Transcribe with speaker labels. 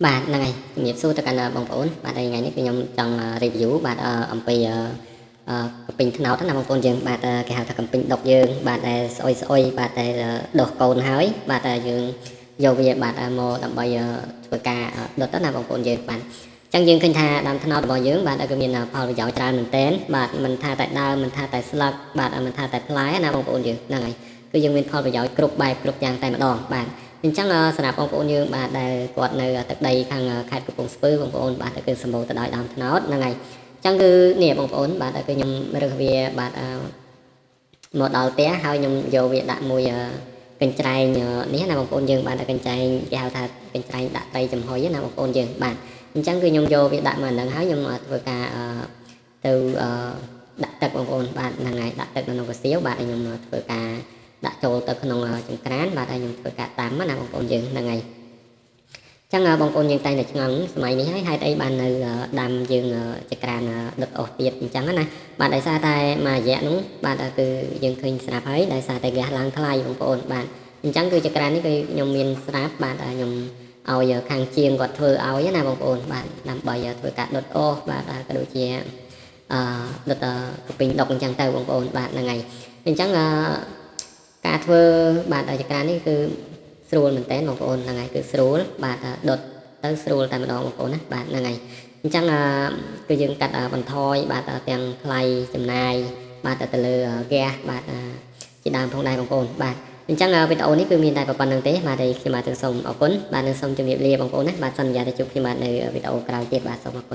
Speaker 1: បាទហ្នឹងហើយជំរាបសួរទៅកាន់បងប្អូនបាទថ្ងៃនេះគឺខ្ញុំចង់ review បាទអំពីកំពីងថ្នោតណាបងប្អូនយើងបាទគេហៅថាកំពីងដុកយើងបាទដែលស្អុយបាទដែលដុសកូនហើយបាទយើងយកវាបាទមកដើម្បីធ្វើការដុតណាបងប្អូនយើងបាទអញ្ចឹងយើងឃើញថាដើមថ្នោតរបស់យើងបាទគឺមានផលប្រយោជន៍ច្រើនមែនទែនបាទមិនថាតែដើមមិនថាតែស្លឹកបាទមិនថាតែផ្លែណាបងប្អូនយើងហ្នឹងហើយគឺយើងមានផលប្រយោជន៍គ្រប់បែបគ្រប់យ៉ាងតែម្ដងបាទអញ្ចឹងសម្រាប់បងប្អូនយើងបាទដែលគាត់នៅទឹកដីខាងខេត្តកំពង់ស្ពឺបងប្អូនបាទគឺសម្បូរទៅដោយដើមត្នោតហ្នឹងហើយអញ្ចឹងគឺនេះបងប្អូនបាទគឺខ្ញុំរើសវាបាទមកដល់ផ្ទះហើយខ្ញុំយកវាដាក់មួយកញ្ច្រែងនេះណាបងប្អូនយើងបាទកញ្ច្រែងគេហៅថាកញ្ច្រែងដាក់ត្រីចំហុយណាបងប្អូនយើងបាទអញ្ចឹងគឺខ្ញុំយកវាដាក់មកហ្នឹងហើយខ្ញុំធ្វើការទៅដាក់ទឹកបងប្អូនបាទហ្នឹងហើយដាក់ទឹកនៅក្នុងកសៀវបាទខ្ញុំធ្វើការដាក់ចូលទៅក្នុងចង្ក្រានបាទហើយខ្ញុំធ្វើការតាមណាបងប្អូនយើងហ្នឹងហើយចឹងបងប្អូនយើងតែងតែឆ្ងល់សម័យនេះហើយហេតុអីបាននៅដាំយើងចង្ក្រានដុតអស់ទៀតអញ្ចឹងណាបាទដោយសារតែមួយរយៈនោះបាទគឺយើងឃើញស្រាប់ហើយដោយសារតែហ្គាសឡើងថ្លៃបងប្អូនបាទអញ្ចឹងគឺចង្ក្រាននេះគឺខ្ញុំមានស្រាប់បាទខ្ញុំឲ្យខាងជាងគាត់ធ្វើឲ្យណាបងប្អូនបាទដើម្បីធ្វើការដុតអស់បាទក៏ដូចជាដុតកំពីងដុកអញ្ចឹងទៅបងប្អូនបាទហ្នឹងហើយអញ្ចឹងការធ្វើបាទចង្ក្រាននេះគឺស្រួលមែនតើបងប្អូនហ្នឹងហើយគឺស្រួលបាទដុតទៅស្រួលតែម្ដងបងប្អូនណាបាទហ្នឹងហើយអញ្ចឹងគឺយើងកាត់បន្ថយបាទទាំងថ្លៃចំណាយបាទទៅលើហ្គាសបាទជាដើមផងដែរបងប្អូនបាទអញ្ចឹងវីដេអូនេះគឺមានតែប៉ុណ្្នឹងទេបាទហើយខ្ញុំបាទសូមអរគុណបាទនិងសូមជម្រាបលាបងប្អូនណាបាទសន្យាថាជួបគ្នាបាទនៅវីដេអូក្រោយទៀតបាទសូមអរគុណ